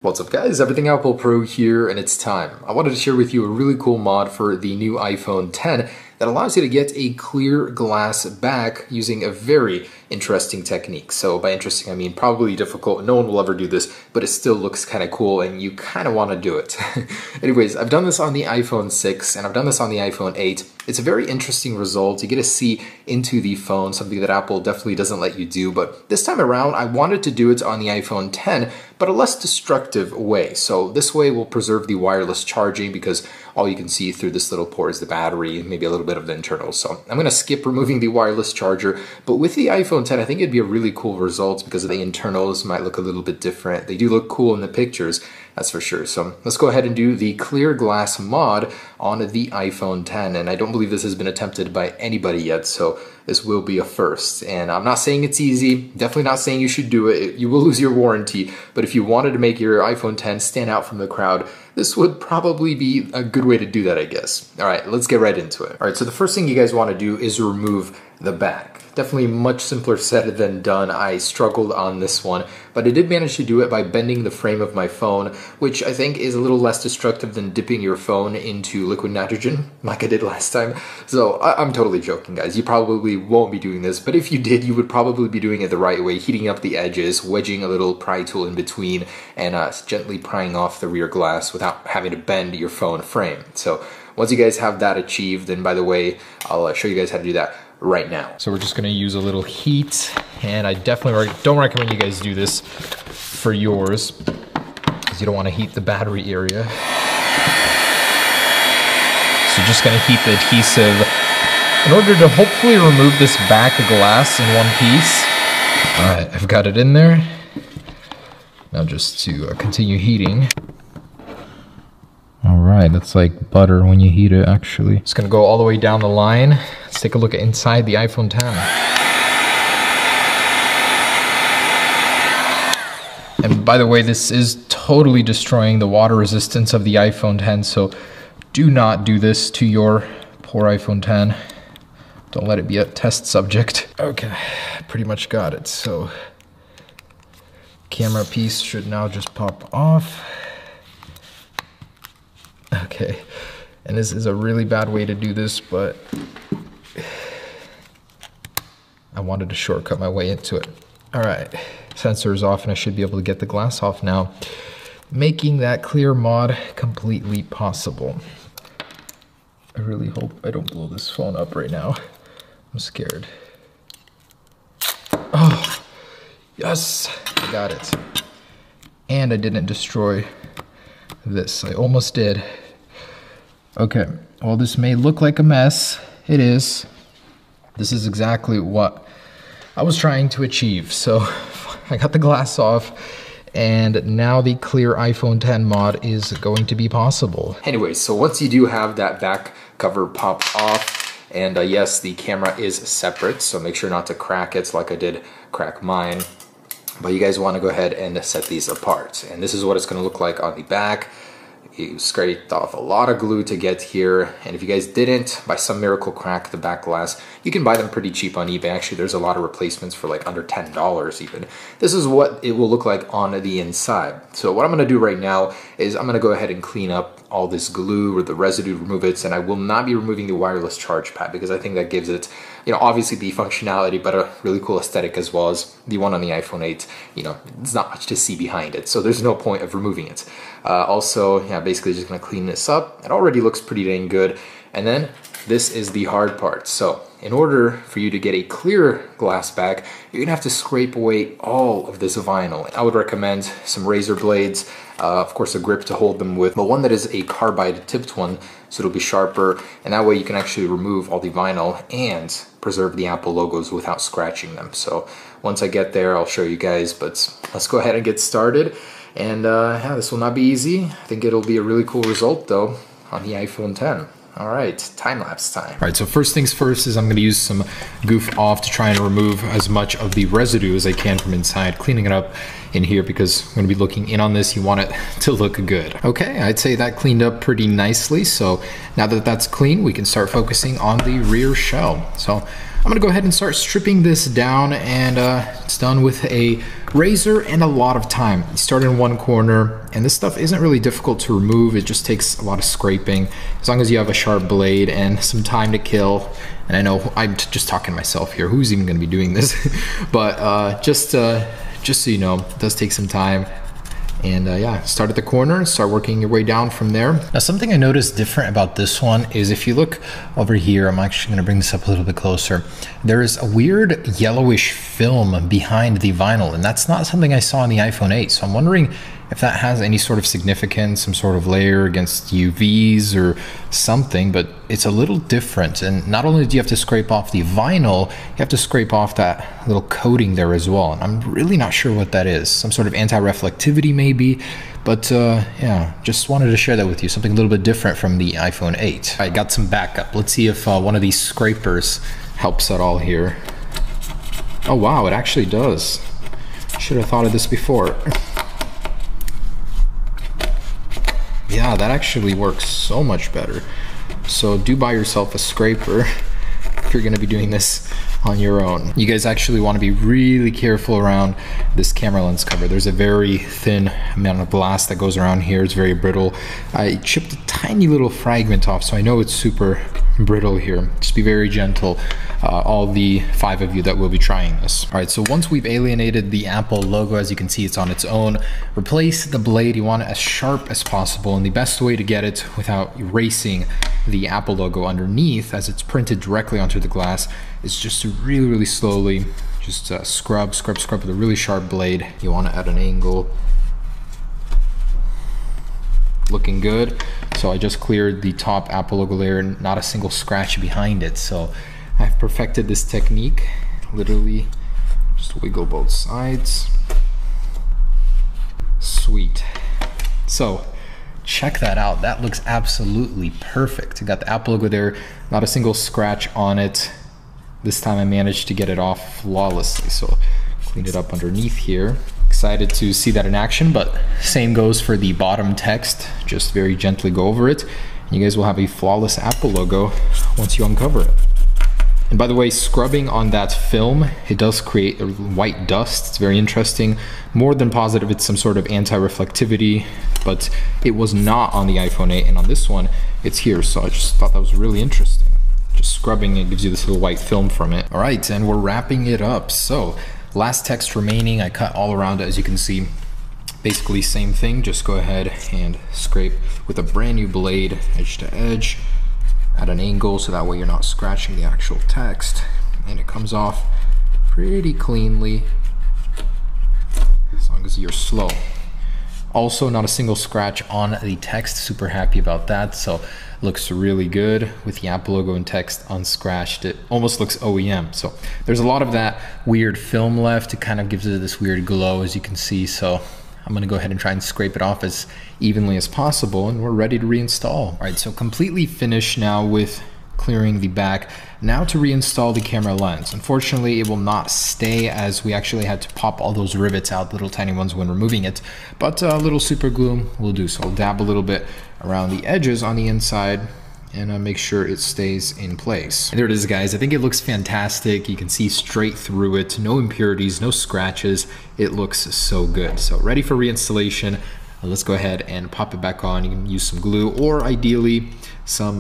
What's up guys, Everything Apple Pro here, and it's time. I wanted to share with you a really cool mod for the new iPhone X that allows you to get a clear glass back using a very interesting technique. So by interesting, I mean probably difficult. No one will ever do this, but it still looks kind of cool and you kind of want to do it. Anyways, I've done this on the iPhone 6 and I've done this on the iPhone 8. It's a very interesting result. You get to see into the phone, something that Apple definitely doesn't let you do. But this time around, I wanted to do it on the iPhone X, but a less destructive way. So this way we'll preserve the wireless charging because all you can see through this little port is the battery, maybe a little bit of the internals. So I'm going to skip removing the wireless charger, but with the iPhone X, I think it'd be a really cool result because the internals might look a little bit different. They do look cool in the pictures, that's for sure. So let's go ahead and do the clear glass mod on the iPhone X. And I don't believe this has been attempted by anybody yet, so this will be a first. And I'm not saying it's easy, definitely not saying you should do it. You will lose your warranty, but if you wanted to make your iPhone X stand out from the crowd, this would probably be a good way to do that, I guess. All right, let's get right into it. All right, so the first thing you guys want to do is remove the back. Definitely much simpler said than done. I struggled on this one, but I did manage to do it by bending the frame of my phone, which I think is a little less destructive than dipping your phone into liquid nitrogen, like I did last time. So I'm totally joking, guys. You probably won't be doing this, but if you did, you would probably be doing it the right way, heating up the edges, wedging a little pry tool in between, and gently prying off the rear glass without having to bend your phone frame. So once you guys have that achieved, and by the way, I'll show you guys how to do that right now. So we're just gonna use a little heat, and I definitely don't recommend you guys do this for yours because you don't want to heat the battery area. So just gonna heat the adhesive in order to hopefully remove this back glass in one piece. All right, I've got it in there. Now just to continue heating. All right, that's like butter when you heat it, actually. It's gonna go all the way down the line. Let's take a look at inside the iPhone X. And by the way, this is totally destroying the water resistance of the iPhone X, so do not do this to your poor iPhone X. Don't let it be a test subject. Okay, pretty much got it. So camera piece should now just pop off. Okay, and this is a really bad way to do this, but I wanted to shortcut my way into it. All right, sensor is off and I should be able to get the glass off now, making that clear mod completely possible. I really hope I don't blow this phone up right now. I'm scared. Oh, yes, I got it. And I didn't destroy this. I almost did. Okay, well, this may look like a mess. It is. This is exactly what I was trying to achieve. So I got the glass off, and now the clear iPhone X mod is going to be possible. Anyway, so once you do have that back cover popped off, and yes, the camera is separate, so make sure not to crack it like I did crack mine. But you guys want to go ahead and set these apart. And this is what it's going to look like on the back. You scraped off a lot of glue to get here, and if you guys didn't, by some miracle, crack the back glass, you can buy them pretty cheap on eBay. Actually, there's a lot of replacements for like under $10 even. This is what it will look like on the inside. So what I'm going to do right now is I'm going to go ahead and clean up all this glue or the residue, remove it, and I will not be removing the wireless charge pad because I think that gives it, you know, obviously the functionality, but a really cool aesthetic as well as the one on the iPhone 8. You know, there's not much to see behind it, so there's no point of removing it. Also, yeah, basically just gonna clean this up. It already looks pretty dang good. And then this is the hard part. So in order for you to get a clear glass back, you're gonna have to scrape away all of this vinyl. I would recommend some razor blades, of course a grip to hold them with, but one that is a carbide tipped one, so it'll be sharper, and that way you can actually remove all the vinyl and preserve the Apple logos without scratching them. So once I get there, I'll show you guys, but let's go ahead and get started. And yeah, this will not be easy. I think it'll be a really cool result though on the iPhone X. All right, time-lapse time. All right, so first things first is I'm gonna use some Goof Off to try and remove as much of the residue as I can from inside, cleaning it up in here because I'm gonna be looking in on this. You want it to look good. Okay, I'd say that cleaned up pretty nicely. So now that that's clean, we can start focusing on the rear shell. So I'm gonna go ahead and start stripping this down, and it's done with a razor and a lot of time. You start in one corner, and this stuff isn't really difficult to remove. It just takes a lot of scraping, as long as you have a sharp blade and some time to kill. And I know I'm just talking to myself here. Who's even gonna be doing this? But just so you know, it does take some time. And yeah, start at the corner and start working your way down from there. Now, something I noticed different about this one is if you look over here, I'm actually gonna bring this up a little bit closer. There is a weird yellowish film behind the vinyl, and that's not something I saw on the iPhone 8. So I'm wondering if that has any sort of significance, some sort of layer against UVs or something, but it's a little different. And not only do you have to scrape off the vinyl, you have to scrape off that little coating there as well. And I'm really not sure what that is. Some sort of anti-reflectivity maybe, but yeah, just wanted to share that with you. Something a little bit different from the iPhone 8. I got some backup. Let's see if one of these scrapers helps at all here. Oh wow, it actually does. Should have thought of this before. Yeah, that actually works so much better. So do buy yourself a scraper if you're gonna be doing this on your own. You guys actually wanna be really careful around this camera lens cover. There's a very thin amount of glass that goes around here. It's very brittle. I chipped a tiny little fragment off, so I know it's super brittle here. Just be very gentle, all the 5 of you that will be trying this. All right, so once we've alienated the Apple logo, as you can see, it's on its own. Replace the blade. You want it as sharp as possible, and the best way to get it without erasing the Apple logo underneath, as it's printed directly onto the glass, is just to really slowly just scrub with a really sharp blade. You want it at an angle. Looking good. So I just cleared the top Apple logo layer, not a single scratch behind it. So I've perfected this technique. Literally just wiggle both sides. Sweet. So check that out. That looks absolutely perfect. You got the Apple logo there, not a single scratch on it. This time I managed to get it off flawlessly. So clean it up underneath here. Excited to see that in action, but same goes for the bottom text. Just very gently go over it. And you guys will have a flawless Apple logo once you uncover it. And by the way, scrubbing on that film, it does create a white dust. It's very interesting. More than positive, it's some sort of anti-reflectivity, but it was not on the iPhone 8, and on this one, it's here. So I just thought that was really interesting. Just scrubbing it gives you this little white film from it. All right, and we're wrapping it up. So last text remaining, I cut all around it, as you can see. Basically same thing, just go ahead and scrape with a brand new blade, edge to edge, at an angle, so that way you're not scratching the actual text. And it comes off pretty cleanly, as long as you're slow. Also, not a single scratch on the text, super happy about that. So looks really good with the Apple logo and text unscratched. It almost looks OEM. So there's a lot of that weird film left. It kind of gives it this weird glow, as you can see. So I'm gonna go ahead and try and scrape it off as evenly as possible, and we're ready to reinstall. All right, so completely finished now with clearing the back. Now to reinstall the camera lens. Unfortunately, it will not stay, as we actually had to pop all those rivets out, little tiny ones, when removing it, but a little super glue will do. So I'll dab a little bit around the edges on the inside and make sure it stays in place. There it is, guys. I think it looks fantastic. You can see straight through it, no impurities, no scratches. It looks so good. So ready for reinstallation. Let's go ahead and pop it back on. You can use some glue, or ideally some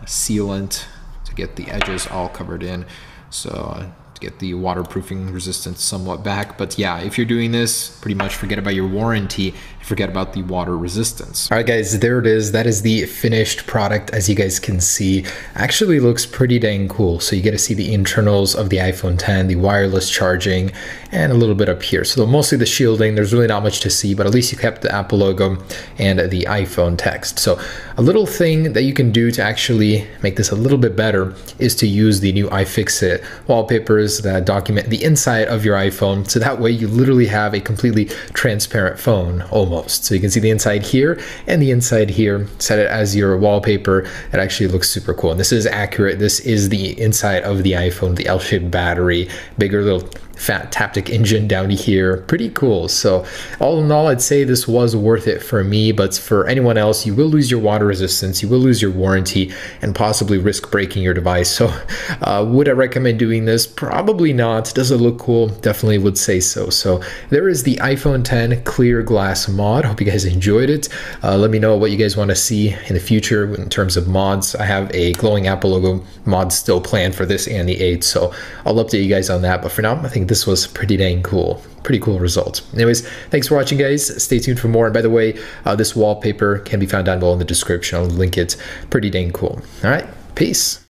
sealant to get the edges all covered in. So to get the waterproofing resistance somewhat back. But yeah, if you're doing this, pretty much forget about your warranty, forget about the water resistance. All right, guys, there it is. That is the finished product. As you guys can see, actually looks pretty dang cool. So you get to see the internals of the iPhone 10, the wireless charging, and a little bit up here. So mostly the shielding, there's really not much to see, but at least you kept the Apple logo and the iPhone text. So a little thing that you can do to actually make this a little bit better is to use the new iFixit wallpapers that document the inside of your iPhone. So that way you literally have a completely transparent phone, almost. So you can see the inside here and the inside here. Set it as your wallpaper. It actually looks super cool. And this is accurate. This is the inside of the iPhone, the L-shaped battery, bigger little fat Taptic engine down here. Pretty cool. So all in all, I'd say this was worth it for me, but for anyone else, you will lose your water resistance, you will lose your warranty, and possibly risk breaking your device. So would I recommend doing this? Probably not. Does it look cool? Definitely would say so. So there is the iPhone 10 clear glass mod. Hope you guys enjoyed it. Let me know what you guys want to see in the future in terms of mods. I have a glowing Apple logo mod still planned for this and the 8, so I'll update you guys on that. But for now, I think this was pretty dang cool. Pretty cool result. Anyways, thanks for watching, guys. Stay tuned for more. And by the way, this wallpaper can be found down below in the description. I'll link it. Pretty dang cool. All right, peace.